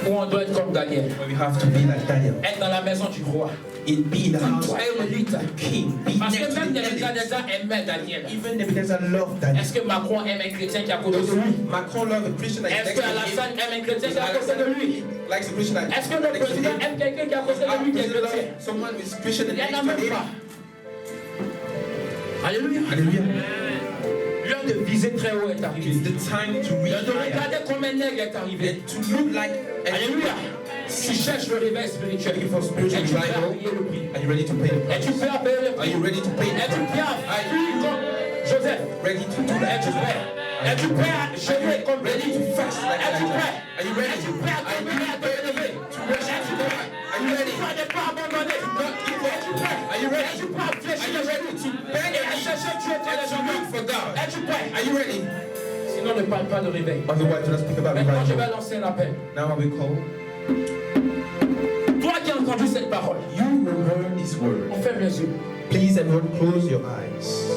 Où on doit être comme Daniel. Where we have to be like Daniel. Être dans la maison du roi. It be the house Toi of l'élite. the king. Be Parce next que to même the Nebuchadnezzar elite. aimait Daniel. Even Nebuchadnezzar loved Daniel. Est-ce que Macron aime un chrétien qui est à côté de Does lui? Macron love a Christian that is Est-ce next que to him? Alassane aime un chrétien qui est à côté de lui? Likes a Christian that Est-ce que le next to président him? aime quelqu'un qui est à côté de lui qui est President chrétien? loves someone who is Christian Il and n'y en a next to même him? pas. Alléluia. Hallelujah. L'heure de viser très haut est arrivée. It's the time to reach L'heure de higher. regarder comme un aigle est arrivé. And to look like Alléluia. Si tu cherches le réveil spirituel, Looking for spiritual es-tu prêt à revival? payer le prix? Are you ready to pay the price? Es-tu prêt à payer le Are prix? you ready to pay the Es-tu price? prêt à fuir comme Joseph? Ready to do that? Es-tu prêt? Es-tu prêt à jeûner comme Ready Béni? to fast like Es-tu that? prêt? Are you ready? Es-tu prêt à te lever, à te relever? Es-tu prêt? Are you ready? Tu n'es pas abandonné. Es-tu prêt? Are you ready? Es-tu prêt à fléchir les genoux? Et à chercher Dieu entre les To look genoux? for God. Es-tu prêt? Are you ready? Sinon, ne parle pas de réveil. Otherwise, let's speak about Maintenant, je vais revival. lancer un appel. Now I will call. Toi qui as entendu cette parole, You will heard this word. on ferme les yeux. Please, everyone, close your eyes.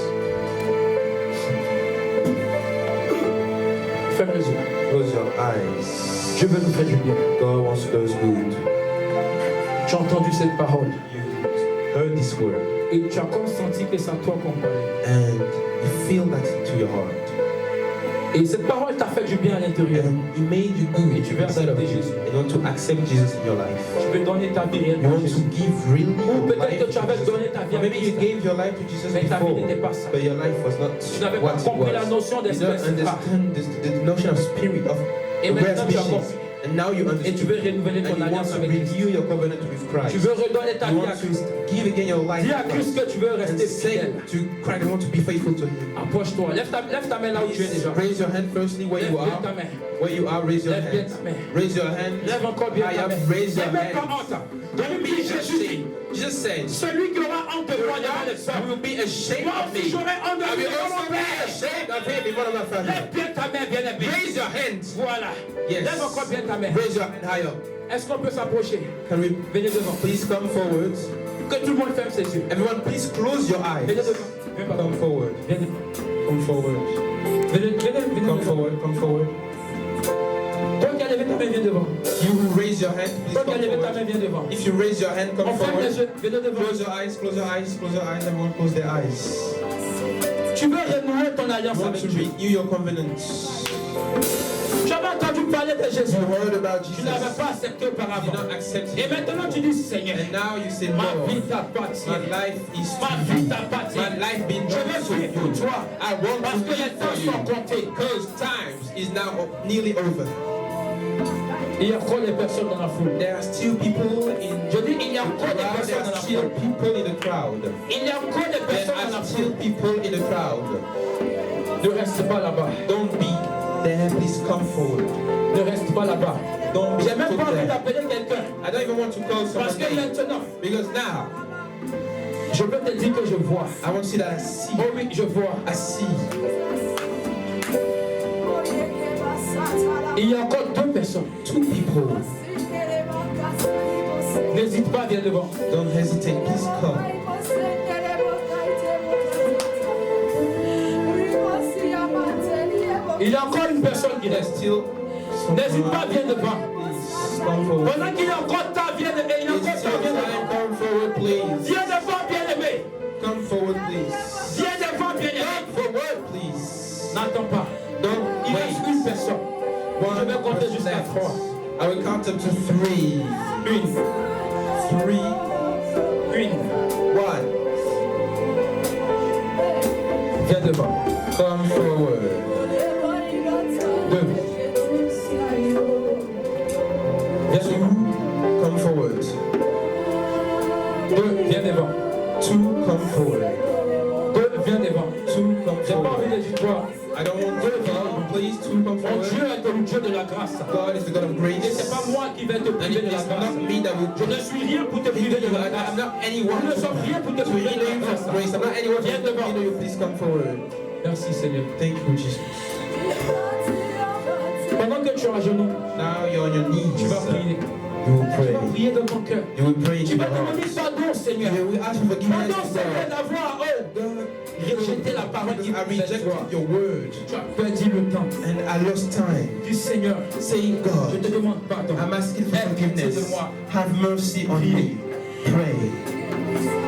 Ferme les yeux. Close your eyes. Je veux nous faire du bien. God wants to do us good. Tu as entendu cette parole You heard this word, et tu as comme senti que c'est à toi qu'on parlait. and you feel that into your heart. Et cette parole t'a fait du bien à l'intérieur. And it made you good Et tu veux inside of accepter you. Jésus. And you want to accept Jesus in your life. Tu veux donner ta vie You réellement à want to Jésus. give really Ou your peut-être life que tu to avais Jesus. donné ta vie Or à maybe you Christ. gave your life to Jesus Mais ta vie before, n'était pas ça. but your life was not Tu n'avais pas what it compris la was. notion You don't d'espèce rare. understand the notion of spirit, of Et rare maintenant tu as species. compris. And now you Et tu understand. veux renouveler And ton you want alliance to avec Christ. renew your covenant with Christ. Tu veux redonner ta You vie à want to Christ. give again your life Dis à to Christ Christ. que tu veux And rester say fidèle. to Christ, I want to be faithful to Him. Approche-toi. Lève ta main là où tu es déjà. Raise your hand firstly where Lève you bien are. ta main. Where you are, raise your Lève bien hand. ta main. Raise your hand. Lève encore bien I ta have main. raised your N'aie même pas hand. honte. Donne lui Jésus dit. Jesus said, Celui qui aura honte de moi devant les I hommes. will be ashamed Moi of aussi me. j'aurai honte de I lui will devant also mon be Père. ashamed of him before my family. Lève bien ta main, bien-aimé. Raise your hand. Voilà. Yes. Lève encore bien ta main. Raise your hand higher. Est-ce qu'on peut s'approcher? Can we Venez devant. please come forward? Que tout le monde ferme ses yeux. Everyone, please close your eyes. Venez devant. Viens par Come là. forward. Viens devant. Come forward. Venez Come devant. forward. Come forward. Toi qui as levé ta main, viens devant. You who raise your hand, please Toi qui as come levé ta main, forward. viens devant. If you raise your hand, come On ferme les forward. yeux. Venez devant. Close your eyes. Close your eyes. Close your eyes. Everyone, close their eyes. Tu veux renouer ton alliance You want avec to Dieu. renew your covenant. Tu avais entendu parler de Jésus. You heard about Tu Jesus. n'avais pas accepté You auparavant. did not accept Et Him. maintenant tu dis Seigneur, And now you say, ma Lord, vie t'appartient. my life is Ma to vie you. t'appartient. My life Je belongs veux to vivre pour you. toi. I want Parce to que les live for temps you. sont comptés. Because times is now nearly over. Il y a encore des personnes dans la foule. There are still people in Je dis, il y a the encore des crowd. There personnes dans are la still foule. people in the crowd. Il y a encore des There personnes dans la are still foule. people in the crowd. Ne reste pas là-bas. Don't be there. Please come forward. Ne reste pas là-bas. Don't be J'ai même stood pas envie there. d'appeler quelqu'un. I don't even want to call Parce someone's que name. maintenant, Because now, je peux te dire que je vois. I want to see that I see. Oh oui, je vois. I see. Il y a encore deux personnes. Two people. N'hésite pas, viens devant. Don't hesitate. Please come. Il y a encore une personne qui There's reste. still N'hésite someone. pas, viens devant. Please come forward. Pendant qu'il y a encore temps, viens devant. Il y a It's encore your temps, viens time. devant. Come forward, please. Viens devant, bien-aimé. Come forward, please. Viens devant, bien-aimé. Come forward, please. N'attends pas. Don't Il reste wait. une personne. Je vais compter jusqu'à left. 3. I will count up to 3. Une. 3, Une. 1. Viens devant. Come forward. 2. Viens 2. devant. Come forward. 2. Viens devant. 2. Come forward. 2. Viens devant. 2. Come J'ai pas envie forward. de dire toi. I don't want to come. Please, 2. Come Mon forward. Dieu est le Dieu de la grâce. God is the God of Et grace. c'est pas moi qui vais te And priver it de la is grâce. not me that will Je ne suis rien pour te priver de la I'm grâce. not anyone Nous ne sommes rien pour te to priver de hinder la you grâce. from grace. I'm not anyone to Viens devant. hinder you. Please come forward. Merci Seigneur. Thank you, Jesus. Pendant que tu es à genoux. Now you're on your knees. Tu vas prier. You will Tu vas pray. prier dans ton cœur. You will pray Tu in vas your heart. demander pardon, Seigneur. You will ask for forgiveness Pardon, to Seigneur, God. d'avoir rejeté la parole qui I rejected your word Tu as perdu le temps. and I lost time. Dis Seigneur, Saying, je God, te demande pardon. I'm asking for Aie pitié de forgiveness. moi. Have mercy on me. Pray.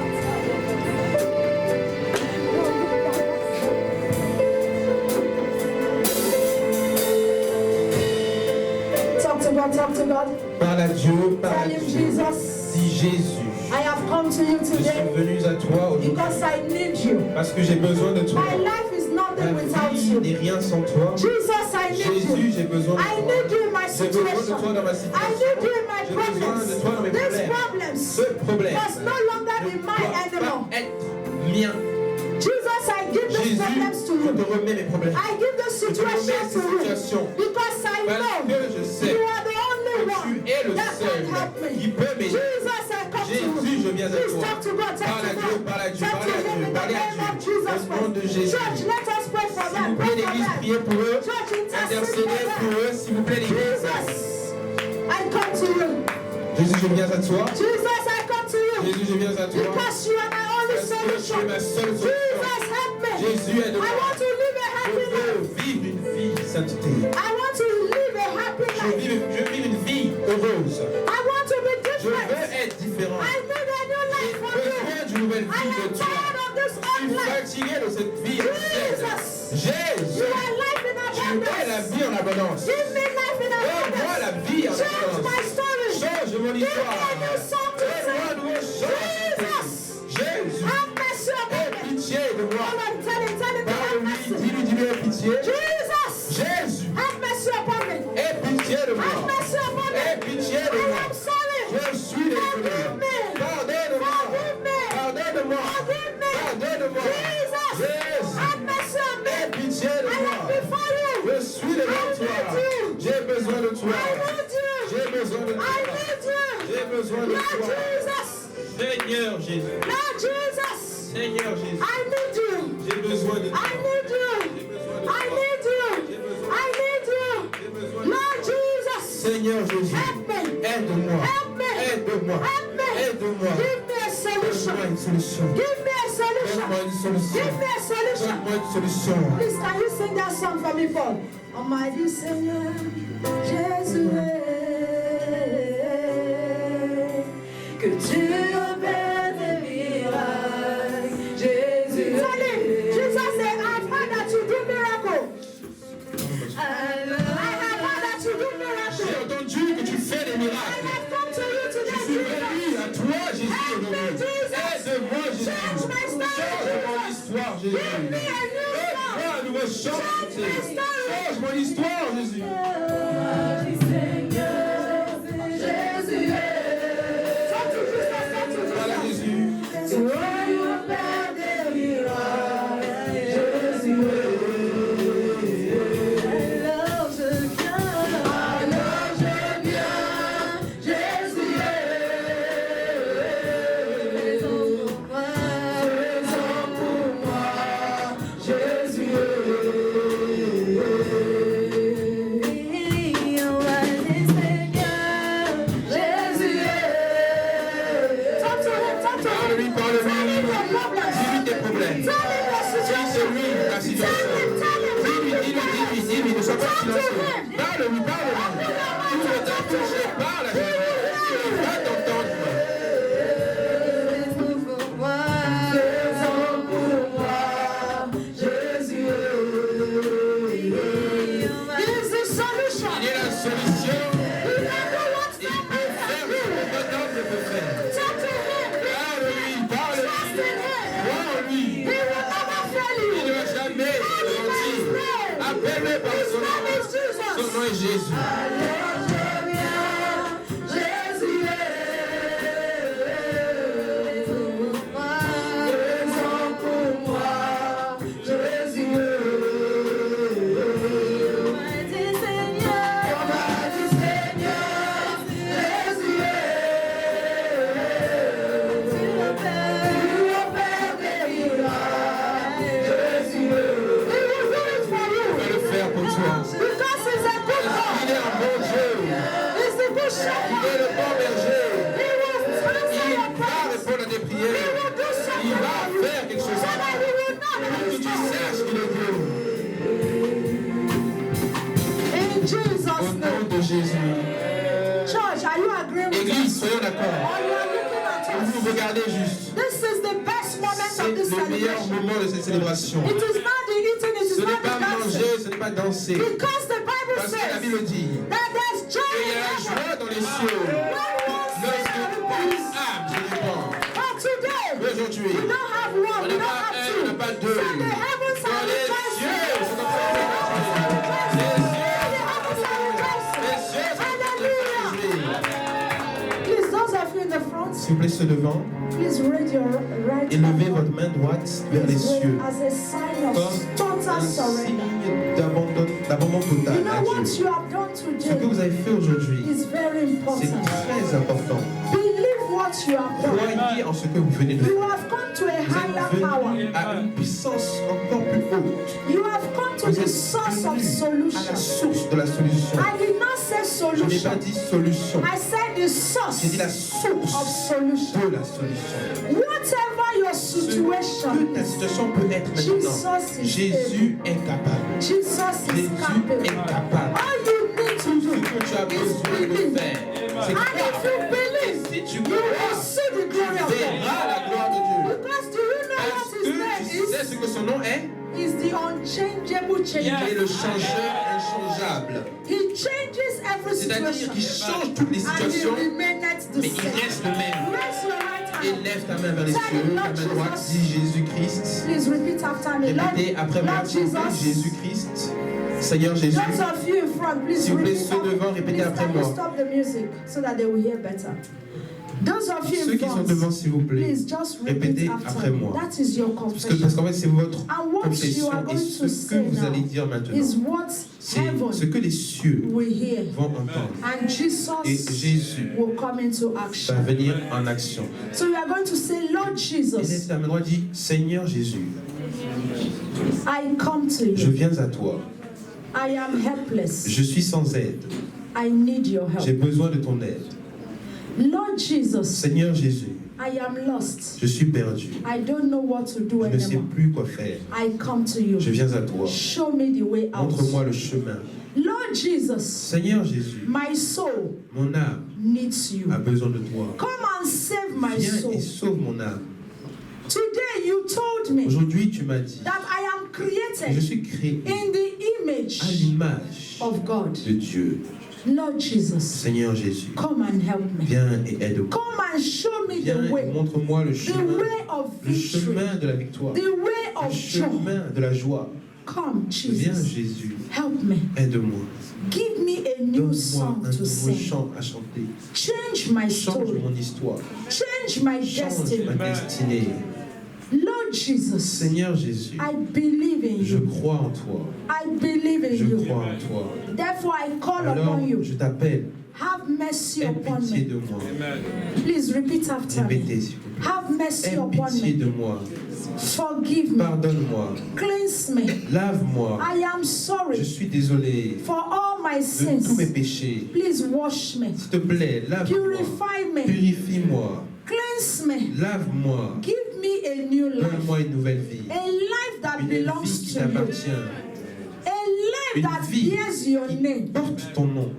Talk to God. Parle à Dieu, parle Tell à him, Dieu. Jesus, Dis Jésus, I have come to you je suis today venu à toi aujourd'hui because I need you. parce que j'ai besoin de toi. My life is nothing Ma without vie you. n'est rien sans toi. Jesus, I need Jésus, you. j'ai besoin de I toi. need you in my J'ai besoin de toi situation. dans ma I situation. need you in my J'ai besoin de problems. toi dans mes These problèmes. problems Ce problème must no longer be ne mine doit anymore. pas être mien. Jesus, I give these Jésus, problems to je you. te remets mes problèmes. I give the Je te remets situation ces to you situations because I parce know que je sais you are the only que one tu es le that seul can help me. qui peut m'aider. Jesus, I come to Jésus, you. je viens à Please toi. talk to God, talk Parle à to Dieu, God. parle à Dieu, Talk parle to à him Dieu, in the parle à name of Dieu. Jesus Au nom de Christ. Jésus. Church, let us pray for S'il them. vous Pray plaît, for l'église, them. priez pour eux. Church, intercede Intercédez for pour them. eux, s'il vous plaît, l'église. Jesus, I come to you. Jésus, je viens à toi. Jesus, I come to you. Jésus, je viens à toi. Because you are my only Parce que tu es solution. ma seule Jesus, solution. help me. Jésus, I aide-moi. want to live a Je happy life. veux vivre une vie sainteté. I want to live a happy Je life. vis une vie heureuse. I want to be Je veux different. être différent. I need a new J'ai life from you. besoin d'une nouvelle I vie de am toi. tired of this Je old suis life. fatigué de cette vie ancienne. Jesus, Jésus, you are life in tu es la abundance. vie en abondance. Give me life in Donne-moi la abundance. vie en Change abondance. my story. Change mon Give me histoire. a new song to Donne-moi un sing. nouveau chant. Jesus, Jésus, have mercy aie upon me. pitié de moi. Come on, tell him to have Parle-lui, mercy. dis-lui, aie pitié. Jesus, Jésus, have mercy upon me. aie pitié de Have moi. mercy upon Aie me. pitié de I moi. am sorry. Je suis désolé. Forgive me. Pardonne-moi. Forgive me. Pardonne-moi. Forgive me. Pardonne-moi. Jesus, Jésus, have mercy on me. aie pitié de I am moi. before you. Je suis devant toi. J'ai besoin de toi. I need you. J'ai besoin de I toi. need you. J'ai besoin de Lord toi. Jesus. Seigneur Jésus. Lord Jesus. Seigneur Jésus. I need you. J'ai besoin de toi. I need you. I need you. I need you. Lord Jesus. Seigneur Jésus. Help me. Aide-moi. Help me. Aide-moi. Help me. Aide-moi. Give me a solution. Donne-moi une solution. Give me a solution. Donne-moi une solution. Give me a solution. Donne-moi une solution. Please, can you sing that song for me, Paul? Almighty Seigneur, Jésus que tu opères des miracles, Jésus. Tell him, Jesus said, I've heard that you do miracles. I have heard that you do J'ai miracles. entendu que tu fais des I miracles. have come to you Je today, suis venu Jesus. à toi, Jésus, Help me, aujourd'hui. Jesus. Aide-moi, Jésus. Change my story, Change mon Jesus. histoire, Jésus. Give me a new Donne-moi song. un nouveau chant. Change my story. Change mon histoire, Jésus. Voilà, Jésus. Parle-lui, parle-lui. Dis-lui tes problèmes. Dis-lui la situation. Dis-lui, ne sois pas silencieux. Parle-lui, parle-lui. Tu veux t'approcher, parle à Jésus. Il va t'entendre. Il est la solution. Il peut faire ce que personne ne peut faire. Parle-lui, parle-lui. Crois en lui. Il ne va jamais mentir. Appelle-le par son nom. Son nom est Jésus. Il va le faire pour toi. Because he's a good God. Il est good Il shepherd. est le bon berger. He will answer Il your va prayers. répondre à des He prières. will do Il something va for you faire quelque chose so that you will not pour que tu have saches qu'il est Dieu. in Jesus' Au nom name. de Jésus. Church, are you agreeing with Église, us? soyons Or d'accord. you are looking at us? Vous regardez juste. This is the best moment C'est of this le meilleur celebration. moment de cette célébration. It is not the eating, it is Ce n'est not the pas dancing. manger, ce n'est pas danser. Because the Bible Parce que la says Bible dit that there's joy qu'il y in a la heaven. joie dans les cieux. When one sinner Lorsque une repents. âme se répand. But today, Aujourd'hui, we don't have one, on we n'a don't pas have un, two. on n'a pas deux. So the heavens Dans are les rejoicing. cieux, c'est comme ça. The heavens are rejoicing. Les cieux, The heavens are rejoicing. les cieux sont Hallelujah. Please, those of you in the front, S'il vous plaît, ceux devant, please raise your right élevez hand. votre main droite vers les Please cieux. wave as a sign of Comme total un surrender. signe d'abandon You total know à what Dieu. you have done Ce que today vous avez fait aujourd'hui, is very c'est important. très important. Believe what you have done. Croyez en ce que vous venez de You faire. have come to a Vous higher êtes power. venu à une puissance encore plus haute. You have come to Vous the êtes source of venu à solution. la source de la solution. I did not say Je n'ai pas solution. dit solution. I said the J'ai source dit la of source solution. de la solution. Whatever your Ce situation que ta is, situation peut être maintenant, Jesus is Jésus est capable. Jesus is Jésus capable. est capable. All you need to Ce do que tu as is besoin de believe. faire, c'est And if croire. you believe, Si tu you will crois, see the glory of tu God. verras la gloire de Dieu. Because do you know Parce what que his tu name sais ce que son nom est. is? Is the unchangeable Il changer. est le changeur inchangeable. He changes every C'est-à-dire situation. qu'il change toutes les And he situations, remaineth the mais il same. reste le même. Raise your right Et hand. lève ta main vers les cieux, ta main droite, dis Jésus-Christ. Please repeat after me. Répétez après moi, Lord s'il vous plaît, Jesus. Jésus-Christ. Seigneur Jésus. Those of you in front, please S'il vous plaît, repeat ceux devant, after me. répétez Please après can you moi. stop the music so that they will hear better. Those of you Ceux in qui sont front, devant, s'il vous plaît, please just repeat répétez after après me. moi. That is your Parce confession. qu'en fait, c'est votre And what you confession are et going to ce que say vous allez now dire maintenant. is what C'est ce heaven que les cieux will hear. vont entendre. And Et Jesus Jésus will come into va action. venir en action. So you are going to say, Lord Et Jesus, laisse ta main droite, dit Seigneur Jésus, I come to je you. viens à toi. I am helpless. Je suis sans aide. I need your J'ai help. besoin de ton aide. Lord Jesus, Seigneur Jésus, I am lost. je suis perdu. I don't know what to do Je ne sais anymore. plus quoi faire. I come to you. Je viens à toi. Show me the way out. Montre-moi le chemin. Lord Jesus, Seigneur Jésus, my soul mon âme needs you. a besoin de toi. Come and save my Viens soul. et sauve mon âme. Today you told me Aujourd'hui, tu m'as dit that I am que je created suis créé in the image à l'image of God. de Dieu. Lord Jesus, Seigneur Jésus, come and help me. viens et aide-moi. Come and show me Viens the et way. montre-moi le The chemin, way of le victory. chemin de la victoire, The way le of joy. chemin de la joie. Come, Viens Jesus. Jésus, Help me. aide-moi. Give me a new Donne-moi song un to nouveau sing. chant à chanter. Change my Change story. mon histoire. Change my Change destiny. ma destinée. Lord Jesus, Seigneur Jésus, I believe in je you. crois en toi. I believe in Je you. crois en toi. Therefore, I call Alors, upon you. je t'appelle. Have mercy Aie upon pitié me. de moi. Please repeat after me. Répétez, s'il vous plaît. Have mercy Aie upon pitié me. de moi. Forgive me. Pardonne-moi. Cleanse me. Lave-moi. I am Je sorry suis désolé for all my de tous mes sins. péchés. Please wash me. S'il te plaît, lave-moi. Purify me. Purifie-moi. Cleanse me. Lave-moi. Give me a new life. Donne-moi une nouvelle vie. A life that Une vie belongs qui to you. t'appartient. A life Une that vie bears your qui name. porte ton nom.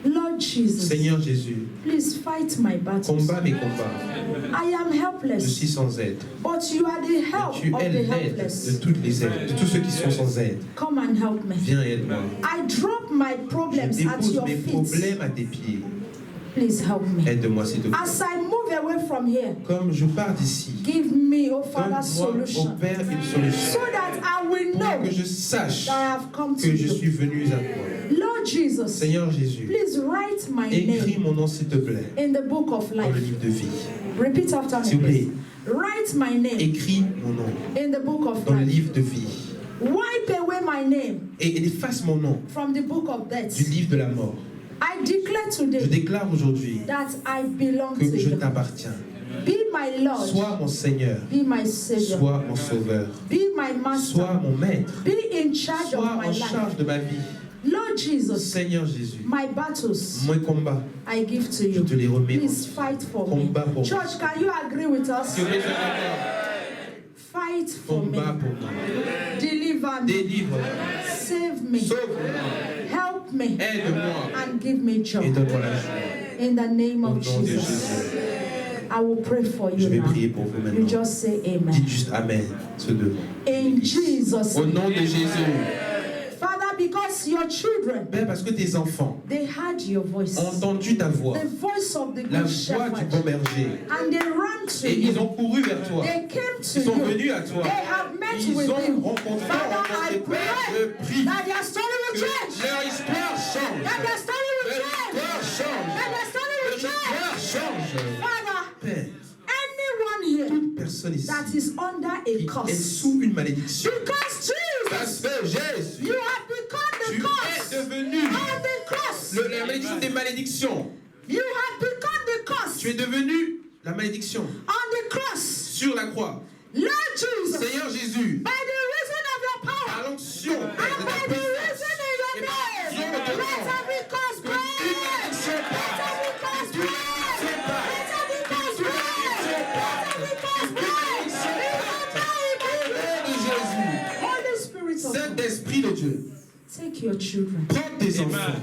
Lord Jesus, Seigneur Jésus, please fight my battles. combat mes combats. I am Je helpless, suis sans aide. but you are the Mais help tu of es the l'aide helpless. de toutes les aides, de tous ceux qui sont sans aide. Come and help me. Viens et aide-moi. I drop my Je problems at dépose your mes feet. problèmes à tes pieds. Please help me. Aide-moi s'il te plaît. As I move away from here, Comme je pars d'ici, give me, oh Father, donne-moi, ô solution. Père, une solution. So that I will Pour know que je sache that I have come to que je you. suis venu à toi. Lord Jesus, Seigneur Jésus, please write my écris name mon nom s'il te plaît in the book of dans le life. livre de vie. Repeat after S'il me, vous plaît, please. Write my name écris mon nom in the book of dans le life. livre de vie. Wipe away my name Et efface mon nom from the book of death. du livre de la mort. I declare Je today déclare aujourd'hui that I belong que to je you. t'appartiens. Be my Lord. Sois mon Seigneur, Be my Savior. sois mon Sauveur, Be my Master. sois mon Maître, Be in charge sois of my en life. charge de ma vie. Lord Jesus, Seigneur Jésus, my battles mes combats, I give to je you. te les remets. Please fight for me. Combat pour moi. Church, can you agree with us? Que mes combats, Fight for me. combat pour moi. Deliver me. Délivre, Save me. sauve-moi, Help me. aide-moi And give me et joy. donne-moi la joie. In the name Au of nom de Jesus. Jésus, I will pray for je you vais now. prier pour vous You maintenant. just say Dites amen. juste Amen, ce devant. In Jesus' Au name. nom de Jésus. Father, because your children, Père, parce que tes enfants they heard your voice. ont entendu ta voix, The voice of the la good voix du shepherd. bon berger, And they ran to et ils you. ont couru vers toi. They came to Ils sont you. venus à toi. They have met Ils with ont you. rencontré, Father, I Père, je pray prie that their story will que change. leur histoire change. That their story will Leur change. histoire change. That their story Leur will change. histoire change. Father, Père, anyone here toute personne ici that is under a qui est curse, sous une malédiction, because parce Jesus, que Jésus, you have become the tu es curse devenu on the cross. la malédiction des malédictions. You have become the curse Tu es devenu la malédiction on the cross. sur la croix. Lord Jesus, Seigneur Jésus, by the reason of your power, à l'onction de and ta by the puissance, reason in your et par name, l'onction de ton let nom, every curse que break. une malédiction Let parte, every curse que une malédiction break. parte, Let every curse break. Let every curse break. au nom de Jésus. Holy Spirit of God, Saint-Esprit de Dieu, take your children. prends tes enfants,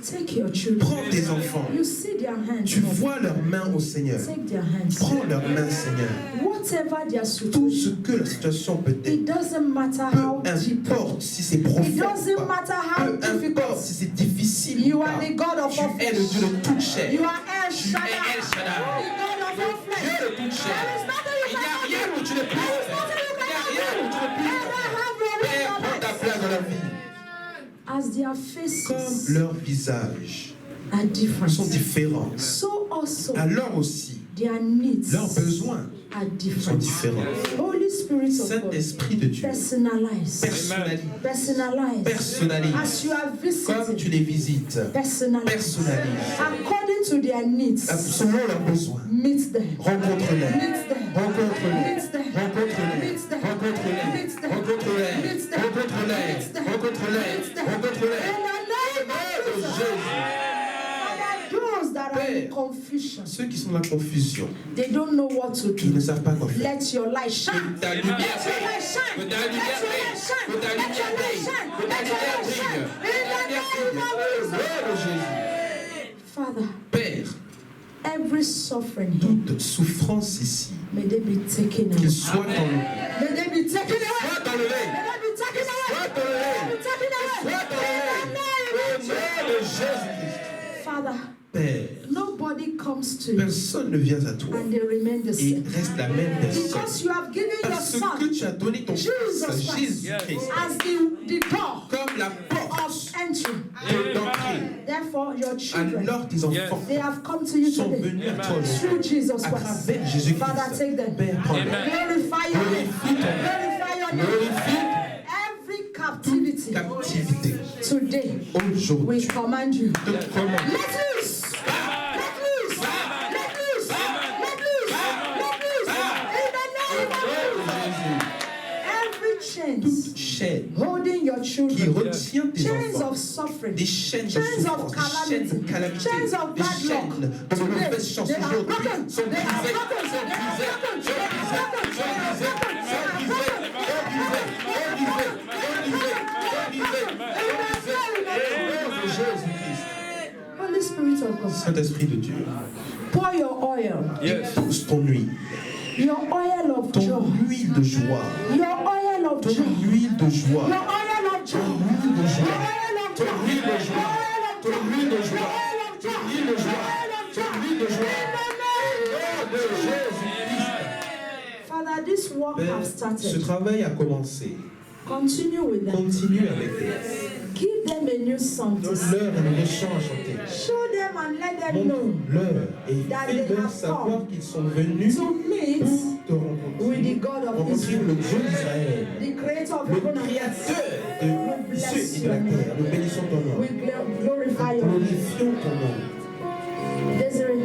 Take your children. prends tes enfants. You see their hands. Tu vois leurs mains au Seigneur. Take their hands. Prends leurs mains, Seigneur. Whatever their Tout ce situation, que la situation peut être, it doesn't matter how peu deep. importe si c'est It profond ou doesn't pas, matter how peu importe difficult. si c'est difficile You ou are pas, the God of all tu es le Dieu flesh. de toute chair. You are El Tu es Shaddai. El Shaddai. The God of all flesh. Dieu de toute chair. There is nothing you Il n'y a cannot rien do. où tu ne peux There is faire. nothing you Il n'y a cannot rien où tu ne do. peux Father, faire. have your way in Père, your prends ta life. place dans la vie. As their Comme faces leurs visages are different, sont différents, so also alors aussi their needs leurs besoins are sont different. différents. Holy Spirit of God, Saint-Esprit de Dieu, personalize. personnalise, Personalize. personnalise, As you are comme tu visiting, les visites, personalize. personnalise, According to their needs, selon leurs besoins. meet them. Rencontre-les, Meet them. rencontre-les, Meet them. rencontre-les, Meet them. rencontre-les, Meet them. rencontre-les, Meet them. rencontre-les, Meet them. rencontre-les, Meet them. rencontre-les. In the name Au nom of de Jesus. Jésus. Father, those that are in Père, confusion, ceux qui sont dans la confusion, they don't know what to qui ne do. savent pas quoi faire. Let your light shine. Que ta lumière Let your brille. light shine. Que ta Let lumière your brille. light shine. Que ta Let lumière your light brille. shine. Que ta Let your lumière light shine. brille. In the name of Au nom de Jesus. Jésus. Father, Père, every suffering here, toute souffrance ici, may they be taken away. qu'il soit enlevé. May they be taken away. Soit enlevé. May they be taken away. Soit May enlevé. they be taken away. Soit In the enlevé. name Au of nom de Jesus. Jésus-Christ. Father, Père, nobody comes to you personne ne vient à toi and they remain the et same. reste la même Because personne. you have given your Parce que son tu as donné ton Jesus Fils, Christ, Jésus-Christ, as the door comme la porte of entry. d'entrée. Therefore, your children, Alors tes enfants they have come to you sont today venus à toi through Jesus à Christ. travers Jésus-Christ. Father, take them. Père, prends-les. Glorify your name. Glorifie ton nom. Glorify your name. Glorifie Every captivity captivité. today, Aujourd'hui, we command you. te commande. Let loose! Let loose! Let loose! Let loose! Let loose! In the name of Jesus. Every chains Chaîne holding your qui children, retient tes chains enfants, of suffering, des chaînes de chains of souffrance, des chaînes de calamity, calamité, chains of des bad chaînes luck, de mauvaise chance they are aujourd'hui broken. sont They brisées, are sont broken. brisées, They are sont broken. brisées, They are sont broken. brisées, sont brisées, sont brisées, au nom de Jésus-Christ. Holy Spirit of God, Saint-Esprit de Dieu, pour your oil, épouse ton huile, your oil of ton joy, huile de joie, your oil of ton joy, huile de joie, your oil of joy, ton huile de your joie, oil of ton joy, huile de joie, ton huile de joie, your ton huile de joie, ton huile de joie, au nom de Jésus-Christ. Father, this work Père, has ce started. travail a commencé. Continue with them. Continue avec eux. Give them a new song to sing. Donne-leur un nouveau chant à chanter. Show them and let them know Montre-leur et that they fais-leur have savoir come qu'ils sont venus to meet pour te with the rencontrer. God of Rencontrer Israel, le Dieu d'Israël, the creator of le heaven and earth. créateur de cieux et de la terre. Nous bénissons ton nom. We glorify your name. Glorifions ton nom. Desiree,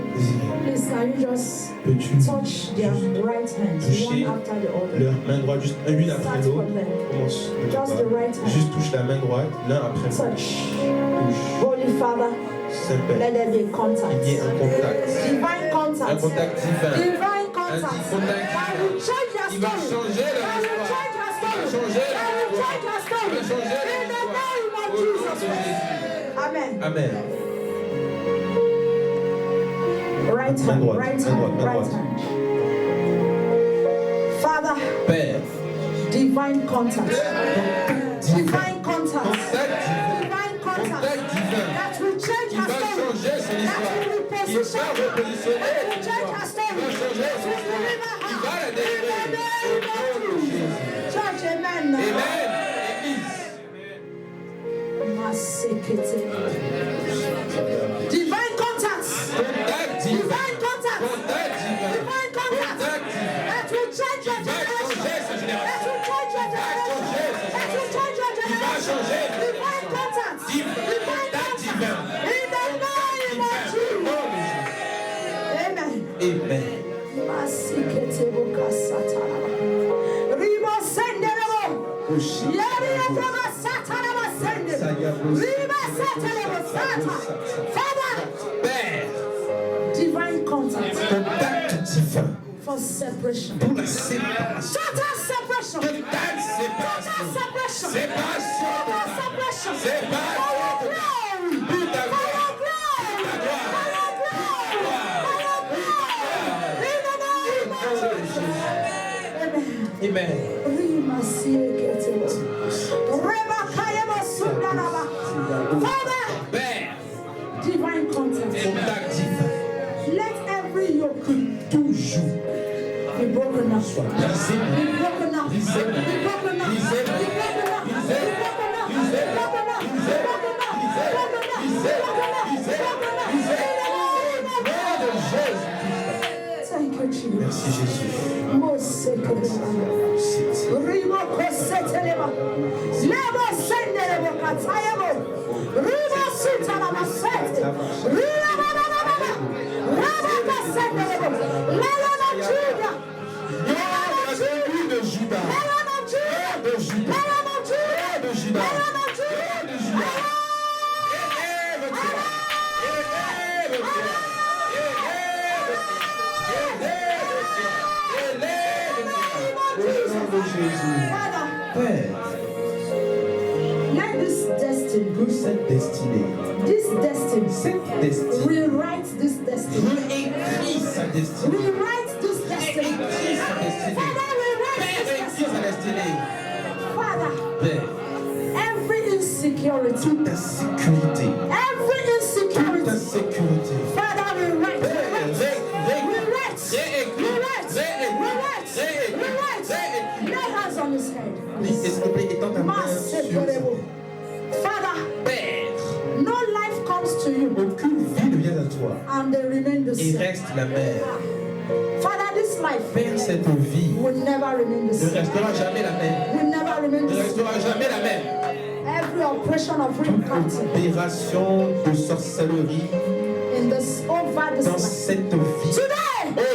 please stand. Can you just Peux-tu touch their right hands, toucher one after the other? leur main droite, juste une après Start l'autre? from them. Commence de Just the right hand. Juste touche la main droite, l'un après l'autre. Touch. Touche. Holy Father, Saint-Père, let there be a contact. il y ait un contact. Divine Un contact. contact divin. Divine contact. Un contact That will change your Il va story. changer leur That will histoire. change your Il va story. changer leur That will histoire. change your Il story. va changer leur In the histoire. name of Au nom Jesus de Christ. Jésus. Amen. Amen. Right Main hand, droite, right main droite, hand, main right droite. hand. Father, Père, divine contact. Divine contact. contact divin. Divine contact. Contact divin. That will change Il your va story. changer son That histoire. will Il reposition va you. repositionner That son will change histoire. your Il story. va changer That son will histoire. deliver Il her. va la In the délivrer. name Au of nom de Jesus. Jésus. Church, amen. Amen. Église. Masekete. Divine contact. Contact divin. Divine contact. Contact divin. Divine contact. Contact divin. That will change your Il va generation. changer sa That génération. will change your generation. That will change your Il va generation. changer. Divine contact. Divine Contact divin. contact. In the name of Jesus. Amen. Amen. Masekete bokasatara. Ribo senderebo. Yari eteba sataraba sende. Riba satarebo sata. Father, Père, divine contact contact divin for separation. pour la séparation. Total separation. Total séparation. Total separation. Séparation. Total separation. Séparation. For your glory. Pour ta For gloire. your glory. Ta gloire. For your glory. For your glory. In the name of Jesus. Amen. Amen. Father, Père, divine contact. contact divin. Let every yoke Toujours be broken up. soit brisé. Be broken up. Be Brisé. broken up. Be Brisé. broken up. Be Brisé. broken up. Brisé. Be broken up. Be Brisé. broken up. Be Brisé. broken up. Be Brisé. broken up. Be Brisé. broken up. Brisé. In the name Nom de of Jésus. Thank you, Jesus. Merci Jésus. Ribo koseteleba. Lebo sendelebo katayebo. Ribo sutalaba sete. Ribo babababa. Rabo kosendelebo. Lion of Judah. Lion of Judah. de Judas. Lion of Judah. De Judas. Lion of Judah. De Judas. Lion of Judah. Élève-toi. Élève-toi. Élève-toi. Au nom de Jésus. Father, Père, let this destiny, que cette destinée, cette destiny, rewrite this destiny. réécris sa destinée. Rewrite this destiny. Réécris sa destinée. Father, rewrite Père, this réécris destiny. sa destinée. Father, Père, every insecurity, toute ta sécurité, every toute ta insecurity, sécurité. Father, rewrite, Père, rewrite, rewrite, réécris, rewrite, rewrite, rewrite. Lay hands on his head. s'il te plaît, étends ta main sur Masekerebo. Father, Père. no life comes to you Aucune vie ne vient à toi and they remain the et same. reste la même. Father, this life Père, cette vie will never remain the ne same. restera jamais la même. Will never remain Ne the same. restera jamais la même. Every oppression of witchcraft Opération de sorcellerie in this over this dans life. cette vie. Today,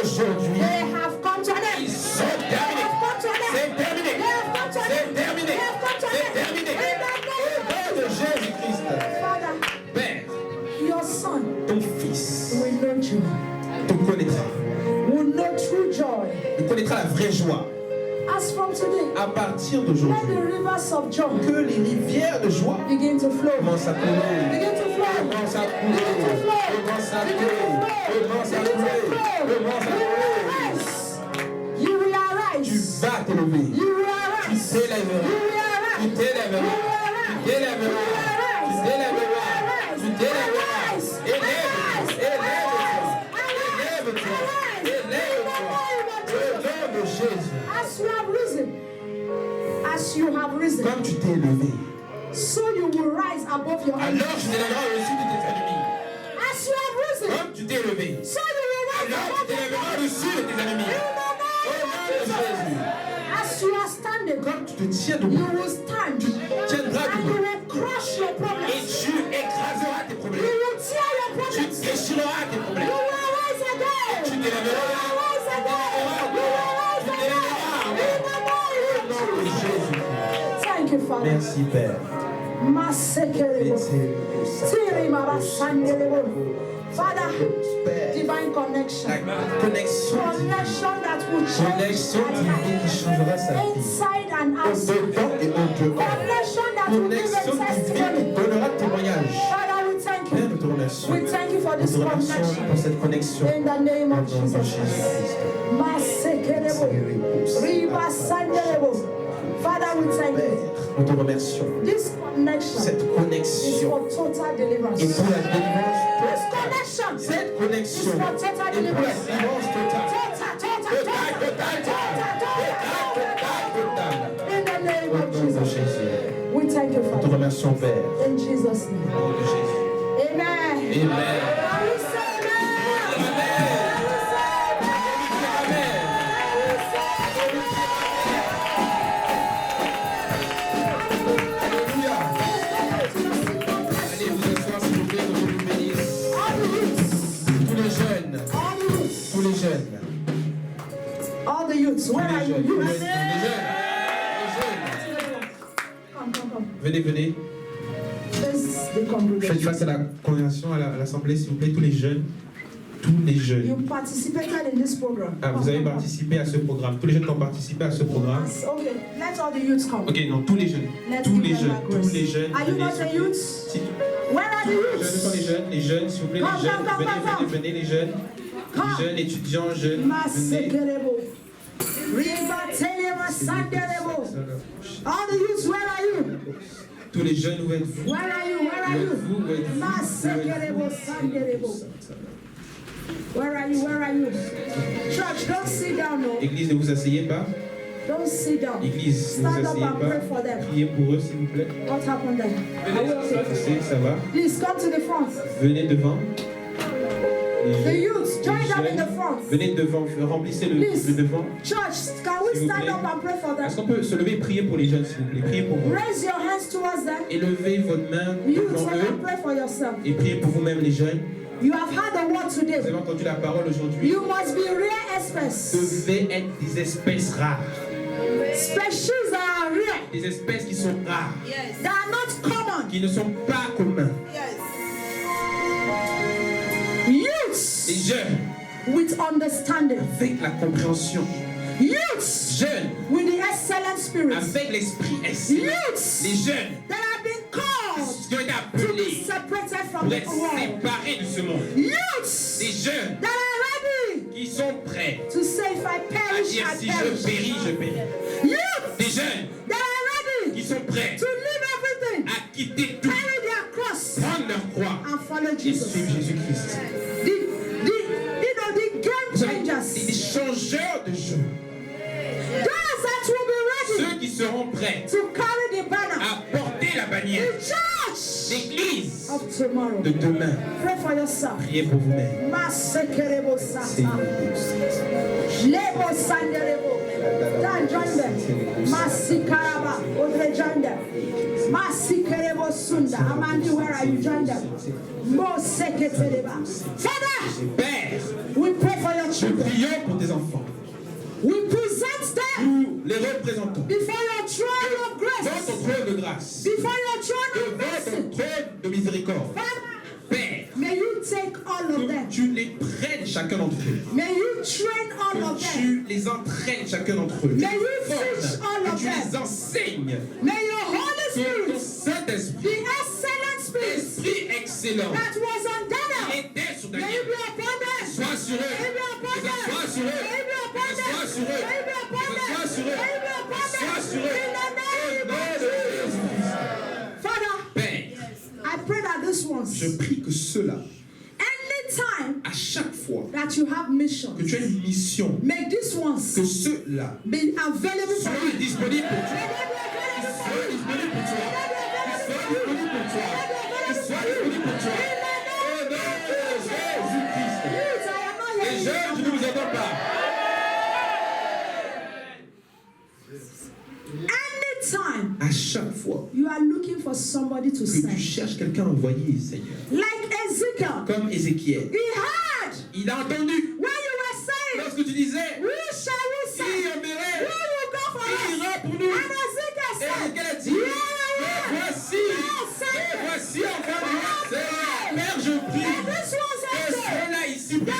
Aujourd'hui, they have come to an ils end. sont They terminés. have come to an end. C'est terminé. They have come to an C'est end. terminé. They have come to an C'est end. terminé. In the Au nom name de of Jésus-Christ. Father, Père, your son ton fils will know joy. te connaîtra. Will know true joy. Il connaîtra la vraie joie. As from today, À partir let d'aujourd'hui, the rivers of joy que les rivières de joie begin to flow. commencent à couler. Begin to flow. Commence à couler. Commence à couler. Commence à couler. Commence à couler. You will Tu arise. vas t'élever. You will Tu arise. t'élèveras. You will Tu arise. t'élèveras. Tu t'élèveras. Tu t'élèveras. Tu t'élèveras. Élève-toi. Élève-toi. Élève-toi. Au nom de Jésus. As you have risen, as you have risen, Comme tu t'es élevé, so you will rise above your enemies. alors tu t'élèveras au-dessus de tes ennemis. As you have risen, Comme tu t'es élevé, so you will rise alors tu above your t'élèveras enemies. au-dessus de tes ennemis. In the Au name nom of de Jesus. Jésus. As you are standing, Comme tu te tiens you debout will stand tiendras and you debout will crush your et problems. tu écraseras tes You problèmes. will tear your Tu problems. déchireras tes You problèmes. will rise again. Tu Thank you, Father. Merci, Père. Father, divine connection. Connexion Connection that will change divine qui changera sa vie. inside and outside. Dedans et au-dehors. Connection that will give Connexion a divine qui testimony. donnera témoignage. Father, we thank Père, you. nous te remercions. We thank you for Nous this te remercions connection. pour cette connexion. In the name of Au nom de Jesus. Jésus-Christ. Masekerebo. Riba sanderebo. Father, we thank you. Nous te remercions. This connection Cette is connexion for total deliverance. et pour la délivrance This totale. connection Cette is connexion for total et pour la deliverance. délivrance totale. In the name Au of nom de Jesus. Jésus. We thank you, Nous te Father. remercions, Père. In Jesus' name. Au nom de Jésus. Amen. Amen. Can we say amen? Allez vous asseoir, s'il vous plaît, que Dieu vous bénisse. All the youths. Tous les jeunes, All the youths. tous les jeunes, All the youths. Where are les you? jeunes, Youths. les jeunes. Come. Venez, venez. Face the Faites congregation. face à la congrégation, à l'assemblée, s'il vous plaît, tous les jeunes. Tous les jeunes. You participated in this program. Ah, vous avez participé à ce programme. Tous les jeunes qui ont participé à ce programme. Okay, let all the youths come. Ok, non, tous les jeunes. Let's Tous give les them jeunes. that Tous grace. les jeunes. Are you venez, not s'il the vous plaît. youths? Si- Where are the Les jeunes youths? sont les jeunes, s'il vous plaît, Come, les jeunes. come, come. Venez, les jeunes. Les jeunes étudiants, jeunes. Venez. Masekerebo. Riba telema sanderebo. All the youths, where are you? Tous les jeunes, où êtes-vous? Where are you? Where are Où you? êtes-vous? Où êtes-vous? Masekerebo sanderebo. Where are you? Where are you? Church, don't sit down, no. Église, ne vous asseyez pas. Don't sit down. Église, ne vous Stand up asseyez and pray for pas. them. Priez pour eux, s'il vous plaît. What happened there? Are we okay? Asseyez, ça va. Please come to the front. Venez devant. Les The jeunes. youths, join Les them in jeunes. the front. Venez devant, remplissez Please. le devant. Church, can we S'il vous stand plaît. up and pray for Est-ce them? qu'on peut se lever et prier pour les jeunes, s'il vous plaît? Priez pour vous. Raise your hands towards them. Élevez votre main Youths, devant when I eux pray for yourself. et priez pour vous-même, les jeunes. You have heard the word Vous today. avez entendu la parole aujourd'hui. You must be rare espèces. Devez être des espèces rares. Species that are rare. Des espèces qui sont rares, They are not common. qui ne sont pas communs. Youths Les jeunes, with understanding. avec la compréhension. Youths Jeunes, with the excellent spirit. avec l'esprit excellent. Youths Les jeunes that have been called qui ont été to be appelés separated from pour the être world. séparés de ce monde. Youths Des jeunes that are ready qui sont prêts to say, if I à perish, dire I si je perish. péris, je péris. Youths Des jeunes that are qui ready sont prêts to leave everything, à quitter tout, carry their cross, prendre leur croix and follow et Jesus. suivre Jésus-Christ. The game Vous savez, changers. des changeurs de jeu. Those that will be ready Ceux qui seront prêts to carry the banner. à porter la bannière. The church L'église of tomorrow. de demain. Pray for yourself. Priez pour vous-même. Masekerebo C'est sata. Lebo sanderebo. Dan, join them. Masikaraba. Odre, join them. Masikerebo sunda. Amandi, where are you? Join them. Moseketereba. Father, Père, we pray for your nous children. prions pour tes enfants. We present them Nous les représentons before your throne of dans grace. ton trône de grâce, Before your throne of devant mercy. ton trône de miséricorde. Father, Père, may you take all of que them. tu les prennes chacun d'entre eux. May you train all of Que them. tu les entraînes chacun d'entre eux. May you Formes, teach all que of tu them. les enseignes. May your Holy Que ton Spirit, Saint-Esprit, the excellent Spirit Esprit excellent, that was on qui Daniel, était sur may Daniel, it be upon them. soit sur eux. May it be upon Que them. ce soit sur eux. May it be upon Que ce them. soit sur eux. May it be upon Que ce them. soit sur eux. May it be upon Que ce soit them. sur eux. In the name Au nom of de Jesus. Jésus. Father, Père, I pray that this je ones, prie que ceux-là, anytime à chaque fois that you have mission, que tu as une mission, may these que ones ceux-là be available for soient you. disponibles pour toi. May they be available for Sois you. disponible pour toi. May they be Sois available for you. disponible pour toi. May they be Sois available for you. disponible pour toi. Au nom de Jésus-Christ. Youths, I am not Les hearing jeunes, je you. ne vous entends pas. Anytime À chaque fois you are looking for somebody to que tu send, cherches quelqu'un à envoyer, Seigneur, like Ezekiel, comme Ézéchiel, he heard il a entendu when you were disciples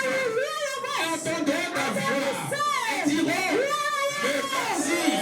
entendront ta voix et diront, mais vas-y,